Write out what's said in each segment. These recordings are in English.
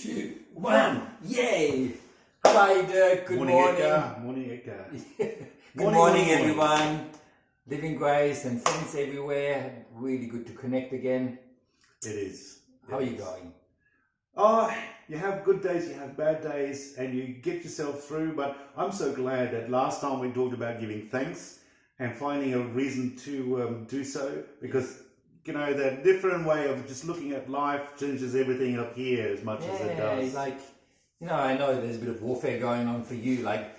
2, 1. Yay! Hi, Dirk. Good morning. Edgar. Morning, Edgar. Good morning, everyone. Living Grace and friends everywhere. Really good to connect again. It is. How are you going? Oh, you have good days, you have bad days, and you get yourself through. But I'm so glad that last time we talked about giving thanks and finding a reason to do so, because you know that different way of just looking at life changes everything up here as much as it does. Like, I know there's a bit of warfare going on for you. Like,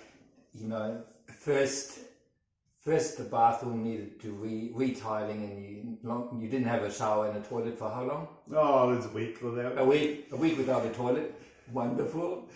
first the bathroom needed to retiling, and you didn't have a shower and a toilet for how long? Oh, it was a week for that. A week without a toilet. Wonderful.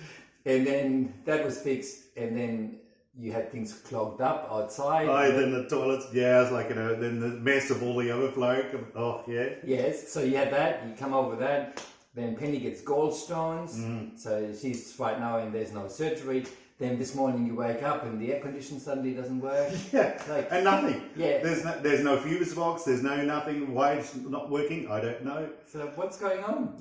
And then that was fixed, and then you had things clogged up outside. Oh, then the toilets, yeah, it's like, then the mess of all the overflow. Oh, yeah. Yes, so you had that, you come over that. Then Penny gets gallstones, so she's right now and there's no surgery. Then this morning you wake up and the air condition suddenly doesn't work. Yeah, and nothing. Yeah. There's no fuse box, there's no nothing. Why it's not working, I don't know. So what's going on?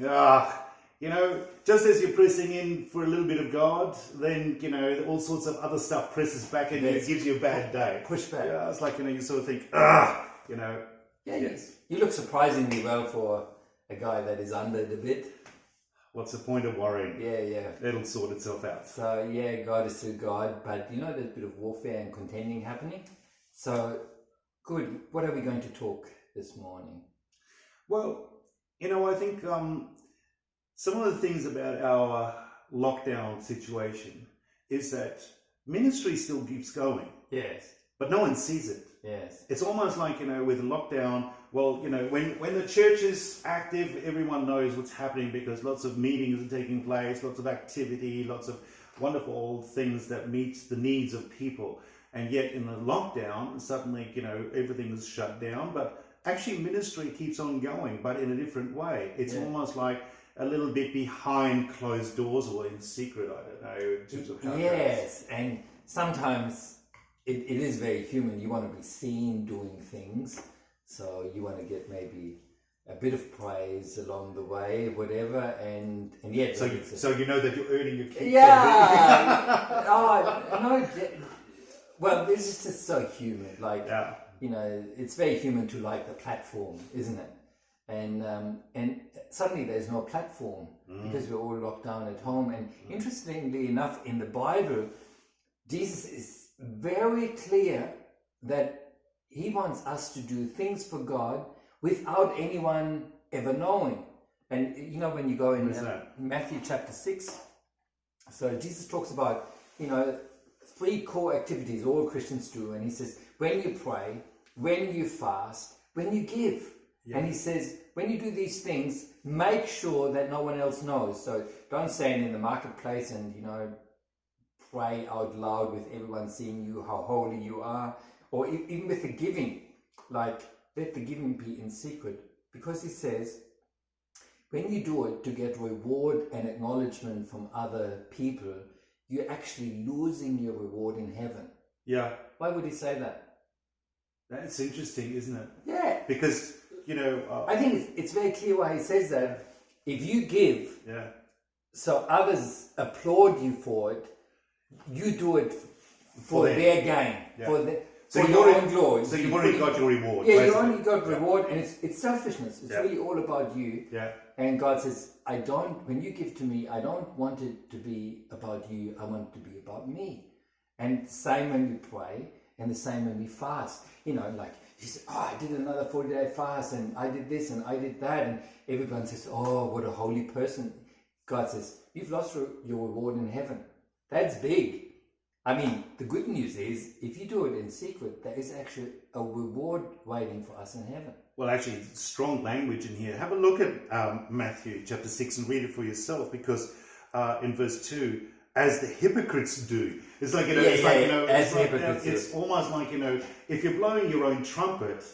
Just as you're pressing in for a little bit of God, then, all sorts of other stuff presses back in and it gives you a bad day. Push back. Yeah, it's like, you sort of think, Yeah, yes. You look surprisingly well for a guy that is under the bit. What's the point of worrying? Yeah. It'll sort itself out. So, yeah, God is still God, but there's a bit of warfare and contending happening. So, good. What are we going to talk this morning? Well, I think some of the things about our lockdown situation is that ministry still keeps going. Yes. But no one sees it. Yes. It's almost like, with lockdown, well, when the church is active, everyone knows what's happening because lots of meetings are taking place, lots of activity, lots of wonderful things that meet the needs of people. And yet in the lockdown, suddenly, everything is shut down. But actually ministry keeps on going, but in a different way. It's almost like a little bit behind closed doors or in secret, I don't know, in terms of how Yes, and sometimes it is very human. You want to be seen doing things, so you want to get maybe a bit of praise along the way, whatever, and yet. So you know that you're earning your keep. Yeah. No. Well, this is just so human. Like, it's very human to like the platform, isn't it? And suddenly there's no platform because we're all locked down at home. And interestingly enough, in the Bible, Jesus is very clear that he wants us to do things for God without anyone ever knowing. And when you go in Matthew chapter 6, so Jesus talks about 3 core activities all Christians do, and he says when you pray, when you fast, when you give. Yeah. And he says, when you do these things, make sure that no one else knows. So don't stand in the marketplace and, pray out loud with everyone seeing you, how holy you are. Or even with the giving, like, let the giving be in secret. Because he says, when you do it to get reward and acknowledgement from other people, you're actually losing your reward in heaven. Yeah. Why would he say that? That's interesting, isn't it? Yeah. Because, I think it's very clear why he says that. If you give, so others applaud you for it, you do it for their gain, for your own glory. So you've already got your reward. Yeah, you only got reward, and it's selfishness. It's really all about you. Yeah. And God says, when you give to me, I don't want it to be about you, I want it to be about me. And same when we pray, and the same when we fast. Like, he said, I did another 40-day fast, and I did this, and I did that, and everyone says, oh, what a holy person. God says, you've lost your reward in heaven. That's big. I mean, the good news is, if you do it in secret, there is actually a reward waiting for us in heaven. Well, actually, strong language in here. Have a look at Matthew chapter 6 and read it for yourself, because in verse 2, as the hypocrites do. It's like, it's almost like, if you're blowing your own trumpet,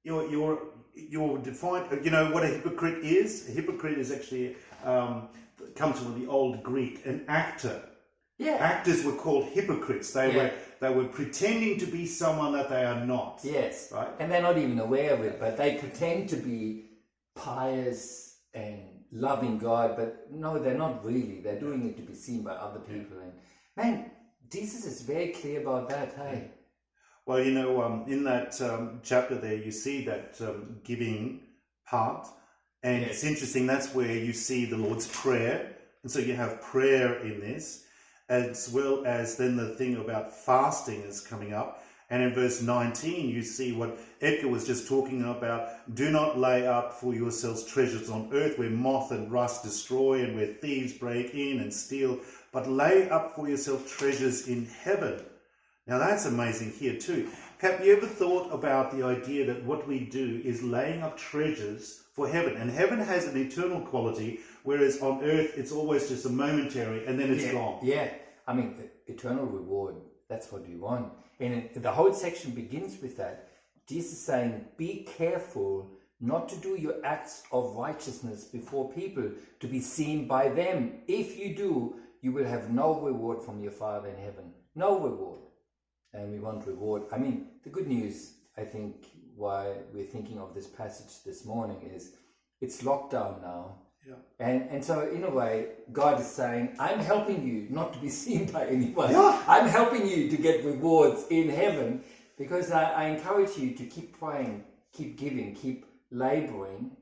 you're defined, what a hypocrite is? A hypocrite is actually, comes from the old Greek, an actor. Yeah. Actors were called hypocrites. They were pretending to be someone that they are not. Yes. Right? And they're not even aware of it, but they pretend to be pious and loving God, but no, they're not really. They're doing it to be seen by other people. And man, Jesus is very clear about that, hey? Well, in that chapter there, you see that giving part. And it's interesting, that's where you see the Lord's Prayer. And so you have prayer in this, as well as then the thing about fasting is coming up. And in verse 19, you see what Edgar was just talking about. Do not lay up for yourselves treasures on earth where moth and rust destroy and where thieves break in and steal, but lay up for yourself treasures in heaven. Now that's amazing here too. Have you ever thought about the idea that what we do is laying up treasures for heaven? And heaven has an eternal quality, whereas on earth it's always just a momentary and then it's gone. Yeah, I mean, eternal reward, that's what we want. And the whole section begins with that. Jesus saying, be careful not to do your acts of righteousness before people to be seen by them. If you do, you will have no reward from your Father in heaven. No reward. And we want reward. I mean, the good news, I think, why we're thinking of this passage this morning is it's lockdown now. Yeah. And so in a way, God is saying, I'm helping you not to be seen by anyone. Yeah. I'm helping you to get rewards in heaven, because I encourage you to keep praying, keep giving, keep laboring,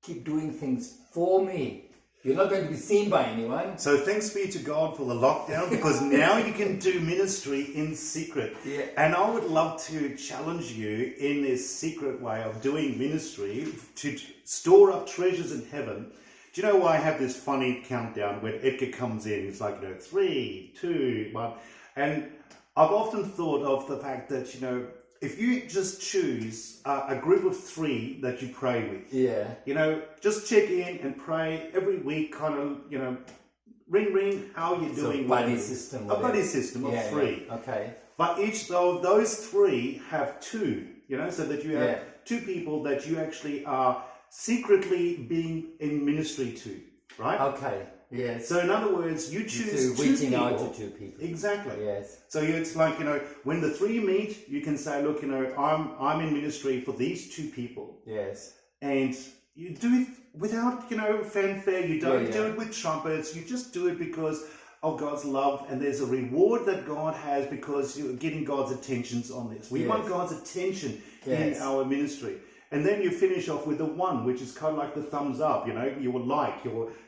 keep doing things for me. You're not going to be seen by anyone. So thanks be to God for the lockdown, because now you can do ministry in secret. Yeah. And I would love to challenge you in this secret way of doing ministry to store up treasures in heaven. Do you know why I have this funny countdown when Edgar comes in? It's like, 3, 2, 1. And I've often thought of the fact that, if you just choose a group of 3 that you pray with, just check in and pray every week, kind of, ring, how are you doing? A buddy system. A buddy system of 3. Yeah. Okay. But each of those 3 have 2, so that you have 2 people that you actually are secretly being in ministry to, right? Okay. Yes. So in other words, you choose 2 reaching people. out to 2 people. Exactly. Yes. So it's like, when the 3 meet, you can say, look, I'm in ministry for these 2 people. Yes. And you do it without, fanfare. You don't do it with trumpets. You just do it because of God's love, and there's a reward that God has because you're getting God's attentions on this. We want God's attention in our ministry. And then you finish off with the 1, which is kind of like the thumbs up, you're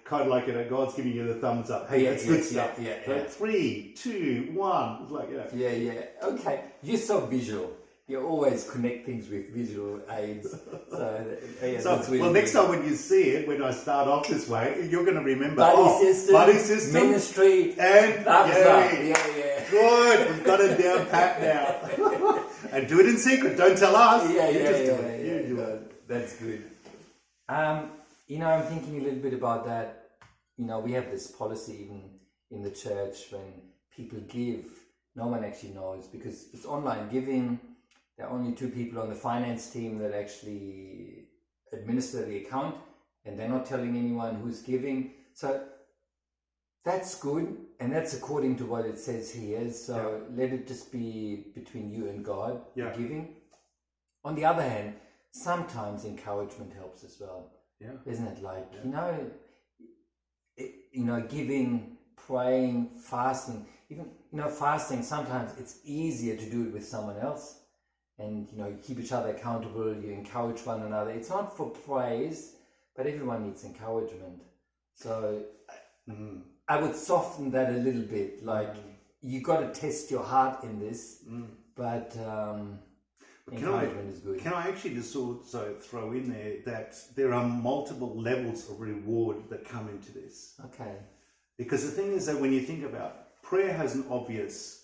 kind of like, God's giving you the thumbs up. Hey, that's good stuff. So 3, 2, 1, it's like, Yeah. Okay. You're so visual. You always connect things with visual aids. So next time when you see it, when I start off this way, you're going to remember buddy system, ministry, and thumbs up. Yeah. Good. We've got it down pat now. And do it in secret. Don't tell us. That's good. I'm thinking a little bit about that. We have this policy even in the church when people give, no one actually knows because it's online giving. There are only 2 people on the finance team that actually administer the account, and they're not telling anyone who's giving. So that's good, and that's according to what it says here. So let it just be between you and God, the giving. On the other hand, sometimes encouragement helps as well. Yeah. Isn't it? Like, giving, praying, fasting. Even, fasting, sometimes it's easier to do it with someone else. And, you keep each other accountable, you encourage one another. It's not for praise, but everyone needs encouragement. So I would soften that a little bit. Like, you got to test your heart in this, but encouragement is good. Can I actually just also throw in there that there are multiple levels of reward that come into this? Okay. Because the thing is that when you think about prayer has an obvious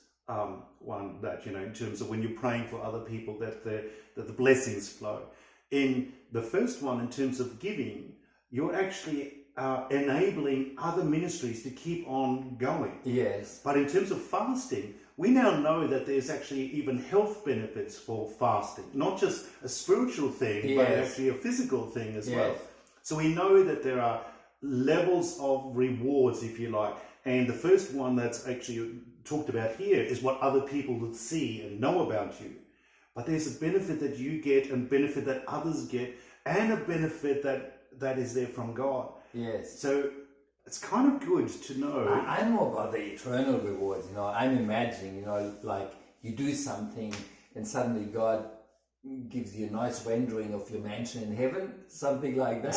one that, in terms of when you're praying for other people, that the blessings flow. In the first one, in terms of giving, you're actually enabling other ministries to keep on going. Yes. But in terms of fasting, we now know that there's actually even health benefits for fasting, not just a spiritual thing, but actually a physical thing as well. So we know that there are levels of rewards, if you like. And the first one that's actually talked about here is what other people would see and know about you. But there's a benefit that you get and benefit that others get and a benefit that is there from God. Yes. So it's kind of good to know. I'm more about the eternal rewards. I'm imagining, like you do something and suddenly God gives you a nice rendering of your mansion in heaven, something like that.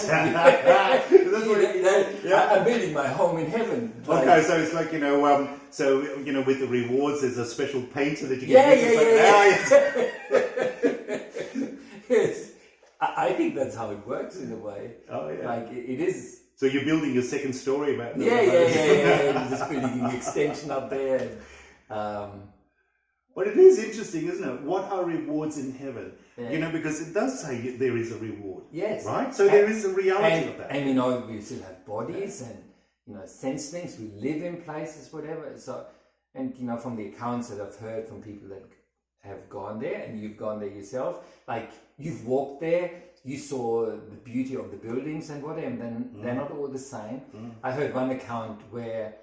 I'm building my home in heaven. Okay, so it's like, with the rewards, there's a special painter that you can use. Yes. I think that's how it works in a way. Oh, yeah. Like it is. So you're building your second story about that. Yeah. Just building an extension up there. But it is interesting, isn't it? What are rewards in heaven? Yeah. Because it does say there is a reward. Yes. Right? So there is a reality of that. And we still have bodies and sense things. We live in places, whatever. So, and from the accounts that I've heard from people that have gone there, and you've gone there yourself, like you've walked there, you saw the beauty of the buildings and whatever, and then they're not all the same. I heard one account where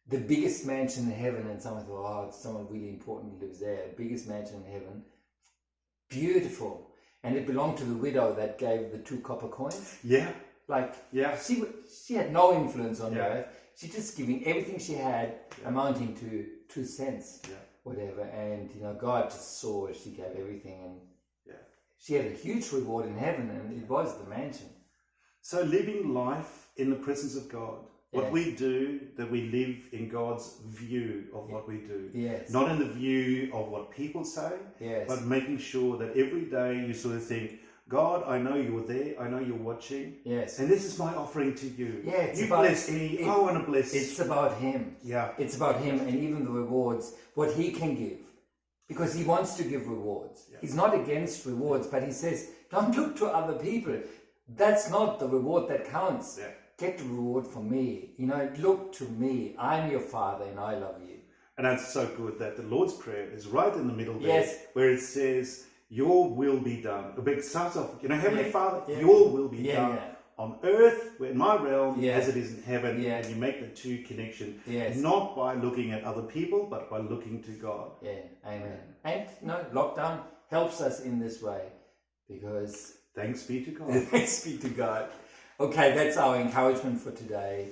the biggest mansion in heaven, and someone thought, someone really important lives there, biggest mansion in heaven, beautiful, and it belonged to the widow that gave the 2 copper coins. She had no influence on the earth. She just giving everything she had, amounting to 2 cents, whatever, and God just saw she gave everything, and she had a huge reward in heaven, and it was the mansion. So living life in the presence of God. What we do, that we live in God's view of what we do. Yes. Not in the view of what people say, but making sure that every day you sort of think, God, I know you're there. I know you're watching. Yes. And this is my offering to you. Yeah, you bless me. I want to bless. It's about Him. Yeah. It's about Him, and even the rewards, what He can give. Because He wants to give rewards. Yeah. He's not against rewards, but He says, don't look to other people. That's not the reward that counts. Yeah. Get the reward from me. Look to me. I'm your Father and I love you. And that's so good that the Lord's Prayer is right in the middle there, where it says, your will be done. It starts off, Heavenly Father, your will be done on earth, in my realm, as it is in heaven. Yeah. And you make the two connection, Yes. not by looking at other people, but by looking to God. Yeah, amen. And lockdown helps us in this way, because thanks be to God. Thanks be to God. Okay, that's our encouragement for today.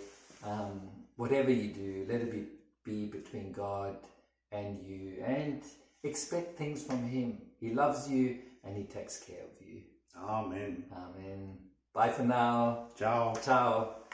Whatever you do, let it be between God and you, and expect things from Him. He loves you and He takes care of you. Amen. Amen. Bye for now. Ciao. Ciao.